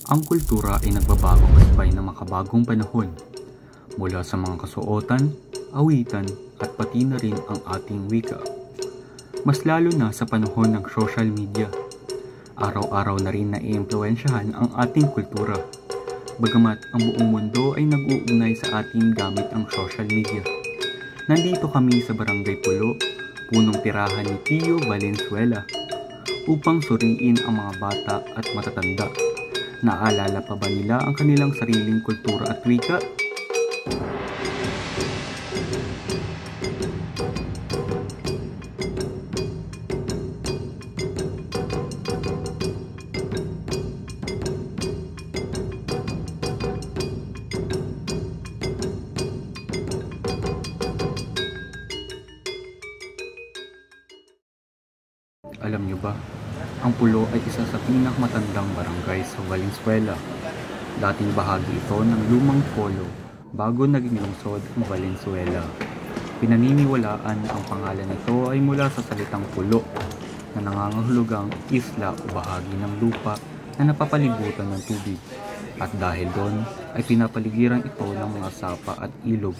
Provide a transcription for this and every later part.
Ang kultura ay nagbabago kasabay ng makabagong panahon, mula sa mga kasuotan, awitan at pati na rin ang ating wika. Mas lalo na sa panahon ng social media, araw-araw na rin naiimpluwensyahan ang ating kultura. Bagamat ang buong mundo ay nag-uugnay sa atin gamit ang social media. Nandito kami sa Barangay Pulo, punong tirahan ni Pio Valenzuela, upang suriin ang mga bata at matatanda. Naalala pa ba nila ang kanilang sariling kultura at wika? Alam niyo ba, ang Pulo ay isa sa pinakamatandang barangay sa Valenzuela. Dating bahagi ito ng lumang polo bago naging lungsod ang Valenzuela. Pinaniniwalaan ang pangalan nito ay mula sa salitang pulo na nangangahulugang isla o bahagi ng lupa na napapalibutan ng tubig. At dahil doon ay pinapaligiran ito ng mga sapa at ilog.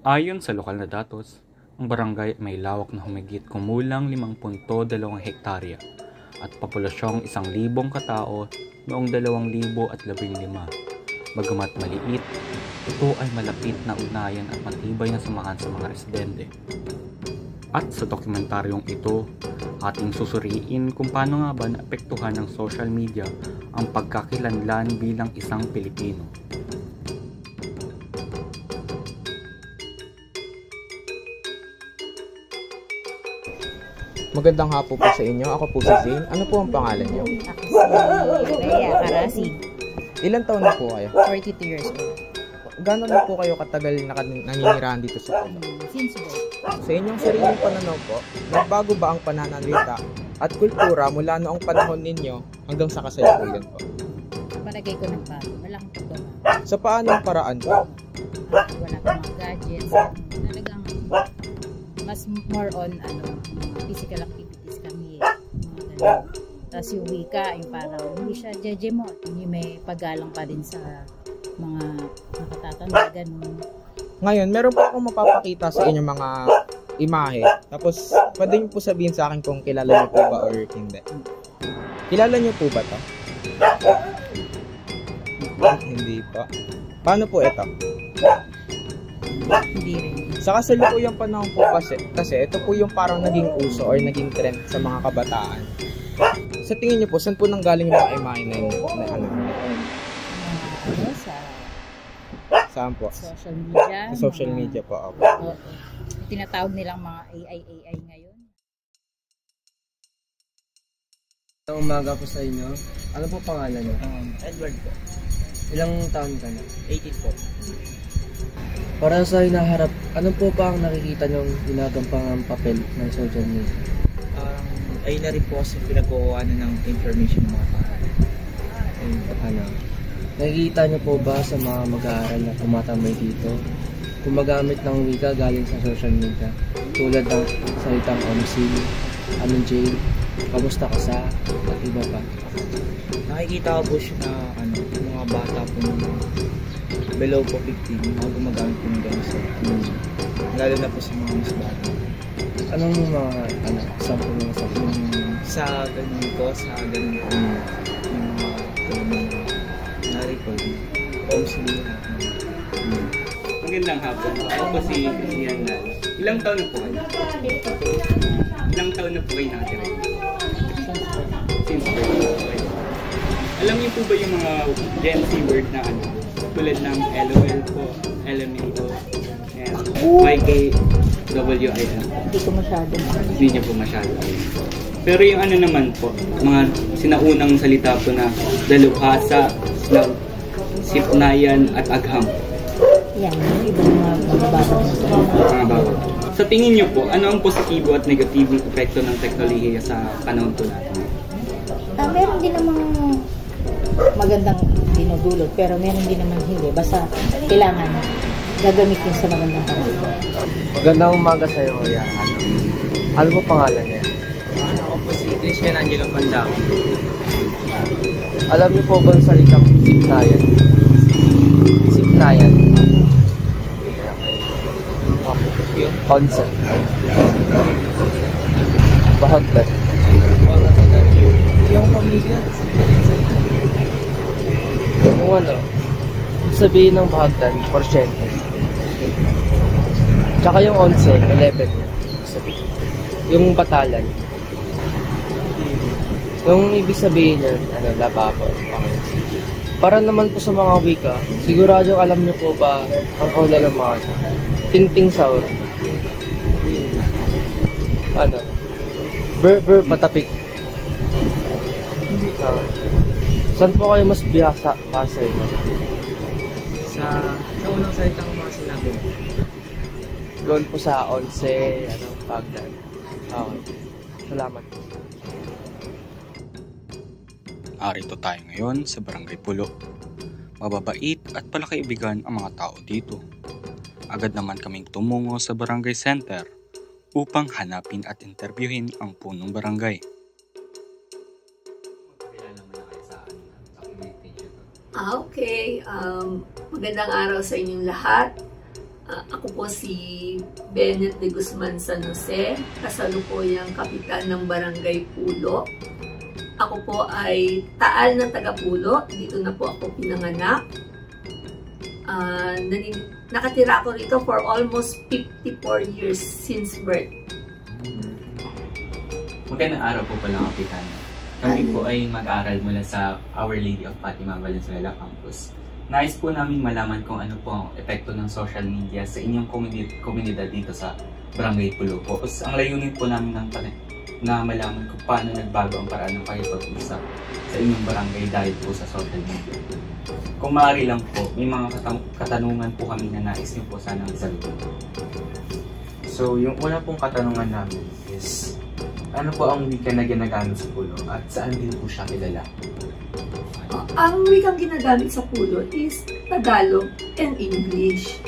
Ayon sa lokal na datos, ang barangay may lawak na humigit kumulang 5.2 hektarya at populasyong 1,000 katao noong 2015. Bagamat maliit, ito ay malapit na ugnayan at matibay na samahan sa mga residente. At sa dokumentaryong ito, ating susuriin kung paano nga ba naapektuhan ng social media ang pagkakilanlan bilang isang Pilipino. Magandang hapon po sa inyo. Ako po si Zane. Ano po ang pangalan niyo? Ako si Rhea Karasig. Ilan taon na po kayo? 42 years old. Gano'n na po kayo katagal naninirahan dito sa Pulo? Since birth. Sa inyong sariling pananaw po, nagbago ba ang pananalita at kultura mula noong panahon ninyo hanggang sa kasalukuyan po? Palagay ko nagbago. Malaking pagbabago. Sa paanong paraan po? Wala pa mga gadgets. Talagang mas more on physical activities kami. Mga ganun. Tapos yung wika, yung parang hindi siya jejemon. Hindi may paggalang pa rin sa mga nakatatanda. Ganun. Ngayon, meron po akong mapapakita sa inyong mga imahe. Tapos, pwede niyo po sabihin sa akin kung kilala niyo po ba or hindi. Kilala niyo po ba ito? Hindi po. Paano po ito? Hindi rin. Sa kasalukuyang panahon po kasi ito po yung parang naging uso or naging trend sa mga kabataan. Sa tingin niyo po, saan po nanggaling yung mga imahe na yun? Saan po? Social media. Sa social media po ako. Oo. Tinatawag nilang mga AI ngayon. Umaga po sa inyo. Ano po pangalan niyo? Edward po. Ilang taon ka na? 18 po. Para sa hinaharap, ano po ba ang nakikita niyong ginagampang papel ng social media? Ayun na rin po kasi pinag-uuwanan ng information ng mga tao. Nakikita niyo po ba sa mga mag-aaral na tumatambay dito, gumagamit ng wika galing sa social media, tulad ng salitang omsil, Jay, kamusta ka sa, at iba pa? Nakikita ko po siya na mga bata po below po 15, mga gumagamit po ng ganito. Lalo na po sa mga mas bata. Anong mga sample ng sample? Sa ganun po, yung mga na-record. Omsil na. Magandang hapon po. Ako po si Ian Lal. Ilang taon na po kayo? Ilang taon na po kayo nakatira? Since birth. Okay. Alam niyo po ba yung mga Gen Z word na tulad ng LOL po, LMAO, and YKWIN? Hindi ko masyado. Hindi niyo po masyado. Pero yung naman po, mga sinaunang salita po na dalubhasa, sipnayan at agham. Yan, yung ibang mga bata. Mga bata. Sa tingin niyo po, ano ang positibo at negatibong epekto ng teknolohiya sa panahon po natin? Meron din namang magandang dinudulot, pero meron din naman hindi. Basta kailangan gagamitin sa magandang panahon. Magandang umaga sa iyo, Kuya. Ano po pangalan niya? Ako po si Christian Angelo Pandao. Alam niyo po ba ang salitang sipnayan? Sipnayan. Yung Concept. Bahagdan. yung pamilya. Yung ano, sabihin ng bahagdan, porsyento. Tsaka yung 11, 11. Yung batalan. Yung ibig sabihin niya, ano, lababo. Para naman po sa mga wika, sigurado alam niyo po ba ang kaula ng mga tingting saur? Ano? Ber patapik. Saan po kayo mas biyasa kasi? Sa unang salitang mga sinabi. Doon po sa 11, ano, Bagdan. Okay. Salamat. Arito tayo ngayon sa Barangay Pulo. Mababait at palakaibigan ang mga tao dito. Agad naman kaming tumungo sa Barangay Center upang hanapin at interviewin ang punong barangay. Okay. Magandang araw sa inyong lahat. Ako po si Bennett de Guzman San Jose, kasalukuyang kapitan ng Barangay Pulo. Ako po ay taal ng taga Pulo. Dito na po ako pinanganak. Nakatira ako rito for almost 54 years since birth. Magandang araw po pala, Kapitan. Kami po ay mag-aral mula sa Our Lady of Fatima Valenzuela Campus. Nais po namin malaman kung ano po ang epekto ng social media sa inyong komunidad dito sa Barangay Pulo po. Ang layunin po namin na malaman kung paano nagbago ang paraan ng pakikipag-usap sa inyong barangay dahil po sa social media. Kung maaari lang po, may mga katanungan po kami na nais niyo po sanang sagutin. So, yung una pong katanungan namin is, ano po ang wika na ginagamit sa Pulo at saan din po siya kilala? Ang wikang ginagamit sa Pulo is Tagalog and English.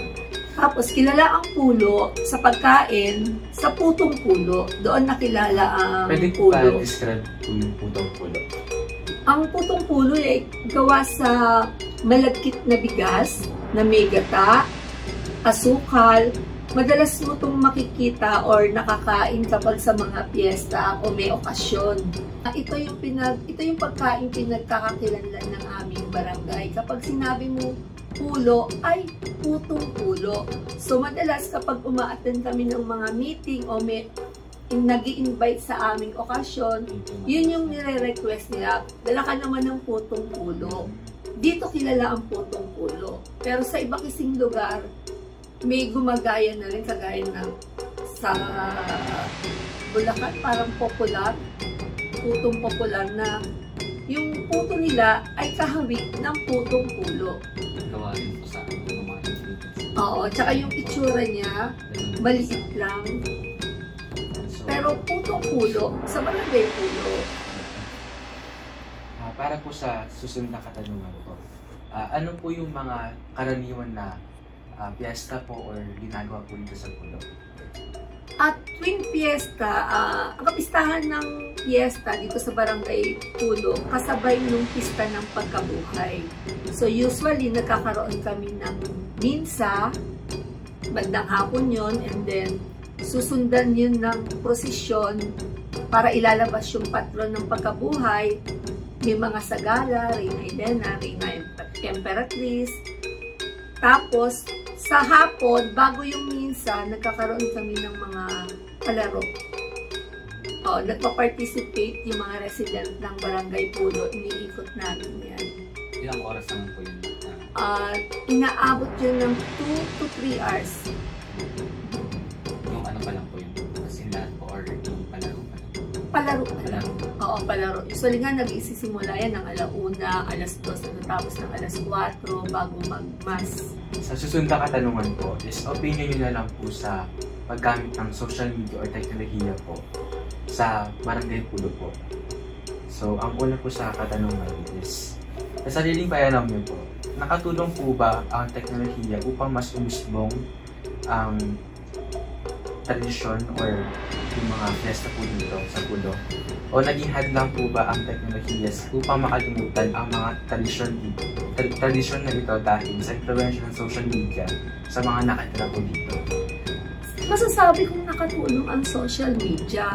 Tapos, kilala ang Pulo sa pagkain sa Putong Pulo. Doon nakilala ang Pwede po ba Pulo. describe po yung Putong Pulo? Ang Putong Pulo ay gawa sa malagkit na bigas na may gata, asukal. Madalas mo itong makikita or nakakain kapag sa mga piyesta o may okasyon. Ito yung pagkain pinagkakakilanlan ng aming barangay. Kapag sinabi mo Pulo ay Putong Pulo. So madalas kapag umaattend kami ng mga meeting o may nag-i-invite sa aming okasyon, yun yung nire-request nila. Dala ka naman ng Putong Pulo. Dito kilala ang Putong Pulo. Pero sa iba kasing lugar, may gumagaya na rin kagaya ng sa Bulacan, parang popular, putong popular na yung puto nila ay kahawig ng Putong Pulo. Gawa rin po sa mga Oo, tsaka yung itsura niya, maliit lang. Pero Putong Pulo, sa Barangay Pulo. Para po sa susunod na katanungan po, ano po yung mga karaniwan na piyesta po or ginagawa po dito sa Pulo? At tuwing piyesta, ang kapistahan ng piyesta dito sa Barangay Pulo, kasabay nung pista ng pagkabuhay. So usually, nagkakaroon kami ng minsa, bandang hapon yon, and then susundan yun ng prosesyon para ilalabas yung patron ng pagkabuhay. May mga sagala, Reyna Elena, Reyna Emperatriz. Tapos, sa hapon, bago yung minsa, nagkakaroon kami ng mga palaro. Nagpa-participate yung mga resident ng Barangay Pulo. Iniikot namin yan. Ilang oras naman po yun? Inaabot yun ng 2 to 3 hours. Yung ano pa lang po yun? As in lahat po or yung palaro pa lang? Palaro pa lang. Oo, palaro. Usually nga, nag-isisimula yan ng alauna, alas 2, tapos ng alas 4, bago mag-mass. Sa susunod na katanungan po is opinion nyo na lang po sa paggamit ng social media or teknolohiya po sa Barangay Pulo po. So, ang una po sa katanungan is, sa sariling payanam nyo po, nakatulong po ba ang teknolohiya upang mas umusbong ang tradisyon or yung mga mga fiesta po dito sa Pulo? O naging hadlang po ba ang teknolohiya upang makalimutan ang mga tradisyon na ito dahil sa influensya ng social media sa mga nakatira po dito? Masasabi kong nakatulong ang social media.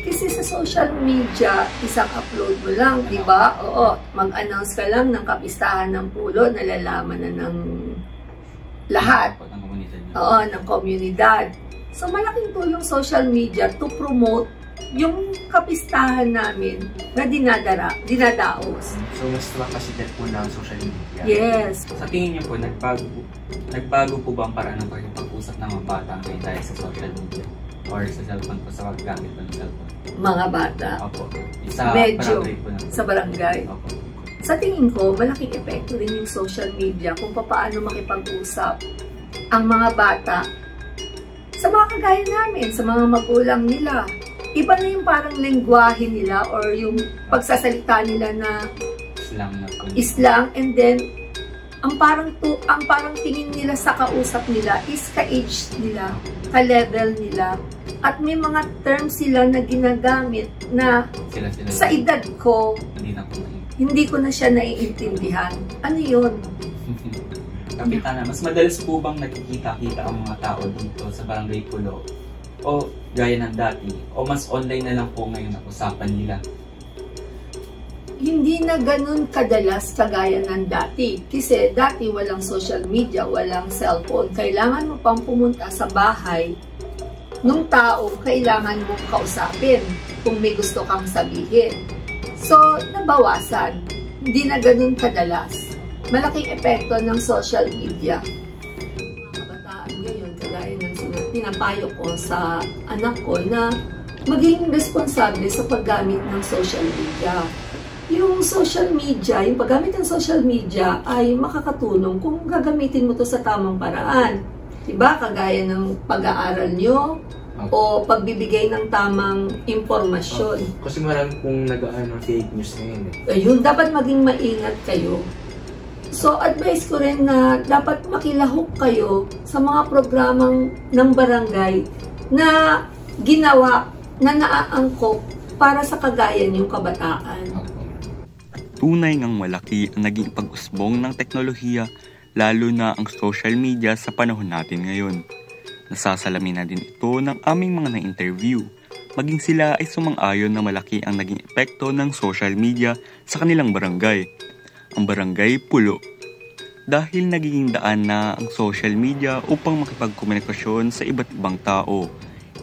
Kasi sa social media, isang upload mo lang, di ba? Oo, mag-announce ka lang ng kapistahan ng Pulo, nalalaman na ng lahat. Oo, ng komunidad. So, malaking tulong social media to promote yung kapistahan namin na dinadaos. So, mas mapasikat po ng social media? Yes. Sa tingin niyo po, nagbago po ba ang paraan ng pag-usap ng mga bata ngayon dahil sa social media? Or sa cellphone po, sa paggamit po ng cellphone? Mga bata. Opo. Medyo. Barangay po na. Sa barangay. Opo. Sa tingin ko, malaking epekto rin yung social media kung paano makipag-usap ang mga bata sa mga kagaya namin, sa mga magulang nila. Iba na yung parang lengguwahe nila or yung pagsasalita nila na Islang, and then ang parang tingin nila sa kausap nila is ka-age nila, ka-level nila, at may mga terms sila na ginagamit na sa edad ko hindi ko na siya naiintindihan. Ano yun? Kapitana, mas madalas po bang nakikita-kita ang mga tao dito sa Barangay Pulo? O gaya ng dati? O mas online na lang po ngayon ang usapan nila? Hindi na ganun kadalas kagaya ng dati. Kasi dati walang social media, walang cellphone. Kailangan mo pang pumunta sa bahay nung tao kailangan mong kausapin kung may gusto kang sabihin. So, nabawasan. Hindi na ganun kadalas. Malaking epekto ng social media. Mga kabataan ngayon, kagaya ng pinapayo ko sa anak ko na maging responsable sa paggamit ng social media. Yung social media, yung paggamit ng social media ay makakatulong kung gagamitin mo to sa tamang paraan. Diba? Kagaya ng pag-aaral nyo o pagbibigay ng tamang impormasyon. Kasi marami pong nag-aano fake news ngayon. Ayun, dapat maging maingat kayo. So, advice ko rin na dapat makilahok kayo sa mga programang ng barangay na ginawa na naaangkop para sa kagaya niyong kabataan. Tunay ngang malaki ang naging pag-usbong ng teknolohiya, lalo na ang social media sa panahon natin ngayon. Nasasalamin na din ito ng aming mga na-interview, maging sila ay sumang-ayon na malaki ang naging epekto ng social media sa kanilang barangay, ang Barangay Pulo. Dahil nagiging daan na ang social media upang makipagkomunikasyon sa iba't ibang tao,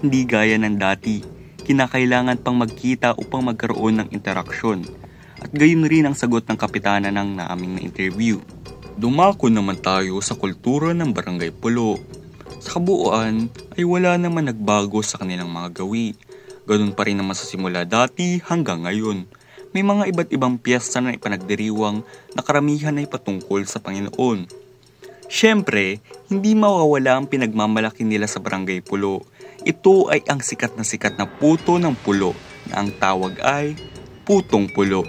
hindi gaya ng dati, kinakailangan pang magkita upang magkaroon ng interaksyon. At gayon rin ang sagot ng kapitana ng naaming na-interview. Dumako naman tayo sa kultura ng Barangay Pulo. Sa kabuuan ay wala naman nagbago sa kanilang mga gawi. Ganun pa rin naman sa simula dati hanggang ngayon. May mga iba't ibang piyesta na ipanagdiriwang na karamihan ay patungkol sa Panginoon. Siyempre, hindi mawawala ang pinagmamalaki nila sa Barangay Pulo. Ito ay ang sikat na puto ng pulo na ang tawag ay Putong Pulo,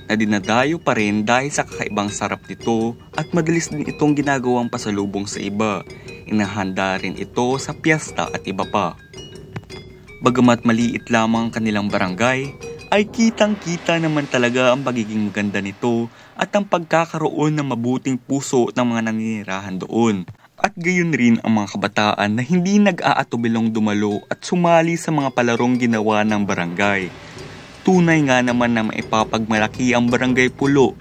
na dinadayo pa rin dahil sa kakaibang sarap nito at madalis din itong ginagawang pasalubong sa iba. Inahanda rin ito sa piyesta at iba pa. Bagamat maliit lamang ang kanilang barangay, ay kitang-kita naman talaga ang pagiging maganda nito at ang pagkakaroon ng mabuting puso ng mga naninirahan doon. At gayon rin ang mga kabataan na hindi nag-aatubilong dumalo at sumali sa mga palarong ginawa ng barangay. Tunay nga naman na maipapagmalaki ang Barangay Pulo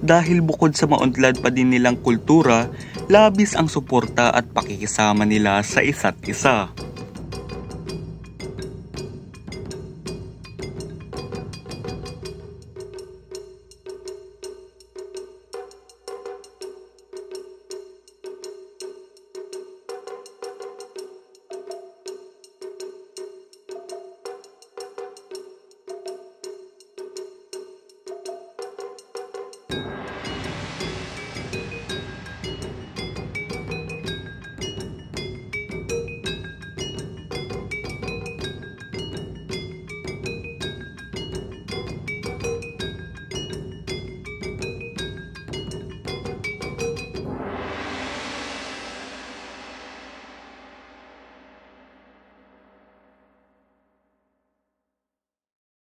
dahil bukod sa maunlad pa din nilang kultura, labis ang suporta at pakikisama nila sa isa't isa.